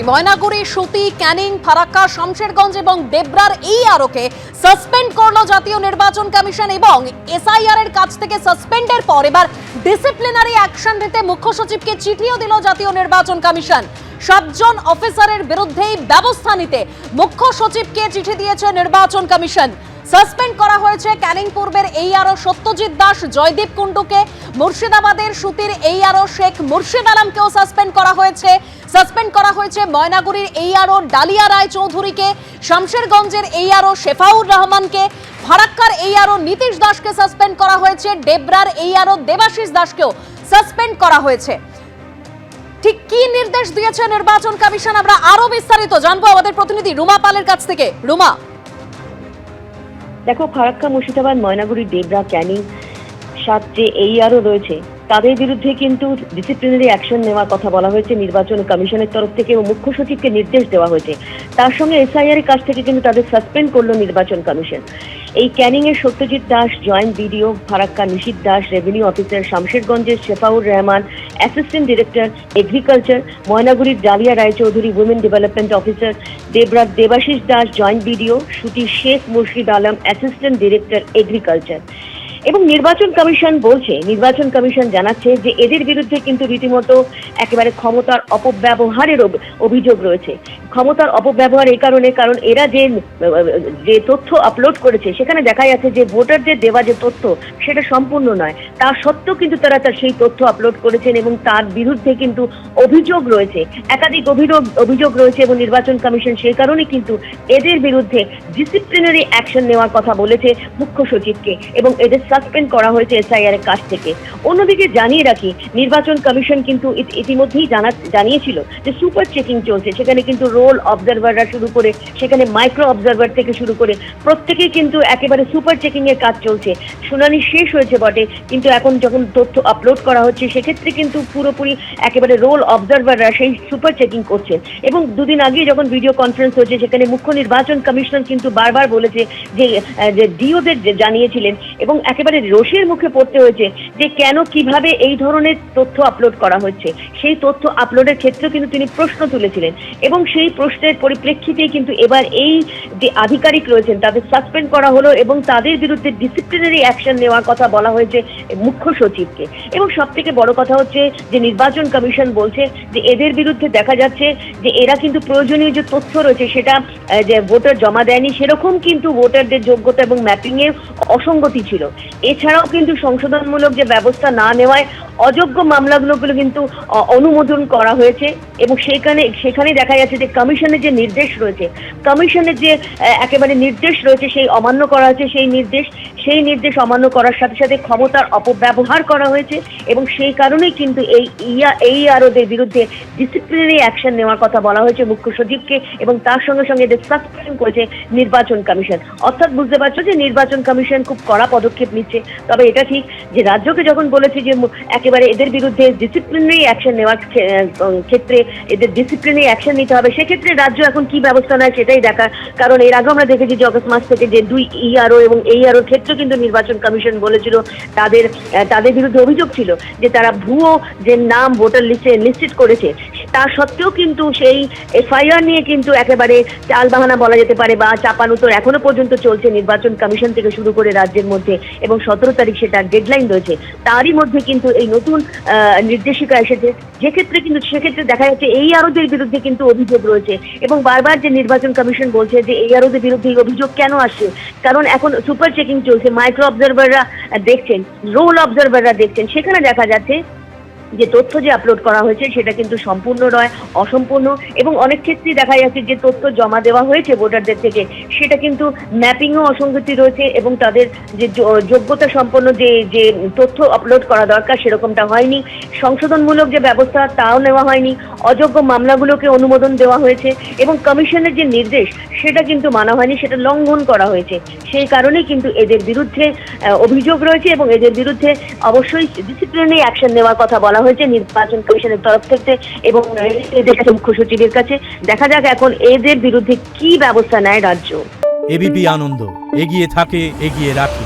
ময়নাগুড়ি, সুতি, ক্যানিং, ফারাক্কা, শমশেরগঞ্জ এবং দেবরার এই আরোকে সাসপেন্ড করলো জাতীয় নির্বাচন কমিশন এবং এসআইআর এর কাছ থেকে সাসপেন্ডের পর এবার ডিসিপ্লিনারি অ্যাকশন নিতে মুখ্য সচিবকে চিঠিও দিল জাতীয় নির্বাচন কমিশন। 7 জন অফিসারের বিরুদ্ধেই ব্যবস্থা নিতে মুখ্য সচিবকে চিঠি দিয়েছে নির্বাচন কমিশন। সাসপেন্ড করা হয়েছে ক্যানিং পূর্বের এইআরও সত্যজিৎ দাস, জয়দীপ কুন্ডুকে, মুর্শিদাবাদের সুতির এইআরও শেখ মুর্শিদ আলমকেও সাসপেন্ড করা হয়েছে ময়নাগুড়ির এইআরও ডালিয়া রায় চৌধুরীকে, শমশেরগঞ্জের এইআরও শেফাউর রহমানকে, ফারাক্কার এইআরও নীতিশ দাসকে সাসপেন্ড করা হয়েছে, ডেবরার এইআরও দেবাশিস দাসকেও সাসপেন্ড করা হয়েছে। ঠিক কি নির্দেশ দিয়েছে নির্বাচন কমিশন আমরা আরো বিস্তারিত জানবো আমাদের প্রতিনিধি রুমা পালের কাছ থেকে। রুমা, দেখো, ফারাক্কা, মুর্শিদাবাদ, ময়নাগুড়ি, ডেবরা, ক্যানিং 7 যে এইআরও রয়েছে তাদের বিরুদ্ধে কিন্তু ডিসিপ্লিনারি অ্যাকশন নেওয়ার কথা বলা হয়েছে নির্বাচন কমিশনের তরফ থেকে এবং মুখ্য সচিবকে নির্দেশ দেওয়া হয়েছে। তার সঙ্গে এসআইআর এর কাছ থেকে কিন্তু তাদের সাসপেন্ড করলো নির্বাচন কমিশন। এই ক্যানিং এর Satyajit Das joint BDO, Farakka Nishit Das revenue officer, শমশেরগঞ্জের Shefaur Rahman assistant director agriculture, ময়নাগুড়ির Dalia Roychowdhury women development officer, দেবরার দেবাশিস দাস জয়েন্ট বিডিও, সুতির শেখ মুর্শিদ আলম অ্যাসিস্ট্যান্ট ডিরেক্টর এগ্রিকালচার। এবং নির্বাচন কমিশন জানাচ্ছে যে এদের বিরুদ্ধে কিন্তু রীতিমতো একেবারে ক্ষমতার অপব্যবহারের অভিযোগ রয়েছে। ক্ষমতার অপব্যবহার এই কারণ এরা যে তথ্য আপলোড করেছে সেখানে দেখা যাচ্ছে যে ভোটারদের দেওয়া যে তথ্য সেটা সম্পূর্ণ নয়, তা সত্ত্বেও কিন্তু তারা সেই তথ্য আপলোড করেছেন এবং তার বিরুদ্ধে কিন্তু অভিযোগ রয়েছে, একাধিক অভিযোগ রয়েছে এবং নির্বাচন কমিশন সেই কারণে কিন্তু এদের বিরুদ্ধে ডিসিপ্লিনারি অ্যাকশন নেওয়ার কথা বলেছে মুখ্য সচিবকে এবং এদের সাসপেন্ড করা হয়েছে এসআইআর এর কাছ থেকে। অন্যদিকে জানিয়ে রাখি, নির্বাচন কমিশন কিন্তু ইতিমধ্যেই জানিয়েছিল যে সুপার চেকিং চলছে। সেখানে কিন্তু রোল অবজারভাররা শুরু করে সেখানে মাইক্রো অবজারভার থেকে শুরু করে প্রত্যেকেই কিন্তু একেবারে সুপার চেকিং এর কাজ চলছে। শুনানি শেষ হয়েছে বটে, কিন্তু এখন যখন তথ্য আপলোড করা হচ্ছে সেক্ষেত্রে কিন্তু পুরোপুরি একেবারে রোল অবজারভাররা সেই সুপার চেকিং করছেন। এবং দুদিন আগে যখন ভিডিও কনফারেন্স হয়েছে সেখানে মুখ্য নির্বাচন কমিশনার কিন্তু বারবার বলেছে যে ডিওদের জানিয়েছিলেন এবং একেবারে রোষের মুখে পড়তে হয়েছে যে কেন কিভাবে এই ধরনের তথ্য আপলোড করা হচ্ছে। সেই তথ্য আপলোডের ক্ষেত্রেও কিন্তু তিনি প্রশ্ন তুলেছিলেন এবং সেই প্রশ্নের পরিপ্রেক্ষিতেই কিন্তু এবার এই যে আধিকারিক রয়েছেন তাদের সাসপেন্ড করা হলো এবং তাদের বিরুদ্ধে ডিসিপ্লিনারি অ্যাকশন নেওয়ার কথা বলা হয়েছে মুখ্য সচিবকে। এবং সব থেকে বড় কথা হচ্ছে যে নির্বাচন কমিশন বলছে যে এদের বিরুদ্ধে দেখা যাচ্ছে যে এরা কিন্তু প্রয়োজনীয় যে তথ্য রয়েছে সেটা যে ভোটার জমা দেয়নি, সেরকম কিন্তু ভোটারদের যোগ্যতা এবং ম্যাপিং এ অসঙ্গতি ছিল। এছাড়াও কিন্তু সংশোধনমূলক যে ব্যবস্থা না নেওয়ায় অযোগ্য মামলাগুলো কিন্তু অনুমোদন করা হয়েছে এবং সেখানে দেখা যাচ্ছে যে কমিশনের যে নির্দেশ রয়েছে, কমিশনের যে একেবারে নির্দেশ রয়েছে সেই অমান্য করা হয়েছে। সেই নির্দেশ অমান্য করার সাথে সাথে ক্ষমতার অপব্যবহার করা হয়েছে এবং সেই কারণেই কিন্তু এই আরোদের বিরুদ্ধে ডিসিপ্লিনারি অ্যাকশন নেওয়ার কথা বলা হয়েছে মুখ্য সচিবকে এবং তার সঙ্গে সঙ্গে এদের সাসপেন্ড করেছে নির্বাচন কমিশন। অর্থাৎ বুঝতে পারছো যে নির্বাচন কমিশন খুব কড়া পদক্ষেপ নিচ্ছে। তবে এটা ঠিক যে রাজ্যকে যখন বলেছে যে একেবারে এদের বিরুদ্ধে ডিসিপ্লিনারি অ্যাকশন নেওয়ার ক্ষেত্রে এদের ডিসিপ্লিনারি অ্যাকশন নিতে হবে, সেক্ষেত্রে রাজ্য এখন কি ব্যবস্থা নেয় সেটাই দেখার। কারণ এর আগে আমরা দেখেছি যে অগস্ট মাস থেকে যে 2 ইআরও এবং এইআরওর ক্ষেত্রে কিন্তু নির্বাচন কমিশন বলেছিল তাদের বিরুদ্ধে অভিযোগ ছিল যে তারা ভুয়ো যে নাম ভোটার লিস্টে নিশ্চিত করেছে। তা সত্ত্বেও কিন্তু সেই এফআইআর নিয়ে কিন্তু একেবারে চালবাহানা বলা যেতে পারে বা চাপানুতোর এখনো পর্যন্ত চলছে নির্বাচন কমিশন থেকে শুরু করে রাজ্যের মধ্যে এবং 17 তারিখ সেটার ডেডলাইন রয়েছে। তারই মধ্যে কিন্তু এই নতুন নির্দেশিকা এসেছে সেক্ষেত্রে দেখা যাচ্ছে এই আরোদের বিরুদ্ধে কিন্তু অভিযোগ রয়েছে এবং বারবার যে নির্বাচন কমিশন বলছে যে এই আরোদের বিরুদ্ধে এই অভিযোগ কেন আসছে, কারণ এখন সুপার চেকিং চলছে, মাইক্রো অবজারভাররা দেখছেন, রোল অবজারভাররা দেখছেন। সেখানে দেখা যাচ্ছে যে তথ্য যে আপলোড করা হয়েছে সেটা কিন্তু সম্পূর্ণ নয়, অসম্পূর্ণ এবং অনেক ক্ষেত্রেই দেখা যাচ্ছে যে তথ্য জমা দেওয়া হয়েছে ভোটারদের থেকে সেটা কিন্তু ম্যাপিংও অসঙ্গতি রয়েছে এবং তাদের যে যোগ্যতা সম্পন্ন যে তথ্য আপলোড করা দরকার সেরকমটা হয়নি। সংশোধনমূলক যে ব্যবস্থা তাও নেওয়া হয়নি, অযোগ্য মামলাগুলোকে অনুমোদন দেওয়া হয়েছে এবং কমিশনের যে নির্দেশ সেটা কিন্তু মানা হয়নি, সেটা লঙ্ঘন করা হয়েছে। সেই কারণেই কিন্তু এদের বিরুদ্ধে অভিযোগ রয়েছে এবং এদের বিরুদ্ধে অবশ্যই ডিসিপ্লিনারি অ্যাকশন নেওয়ার কথা বলা হয়েছে নির্বাচন কমিশনের তরফ থেকে এবং মুখ্য সচিবের কাছে। দেখা যাক এখন এদের বিরুদ্ধে কি ব্যবস্থা নেয় রাজ্য। এবিপি আনন্দ, এগিয়ে থাকে, এগিয়ে রাখে।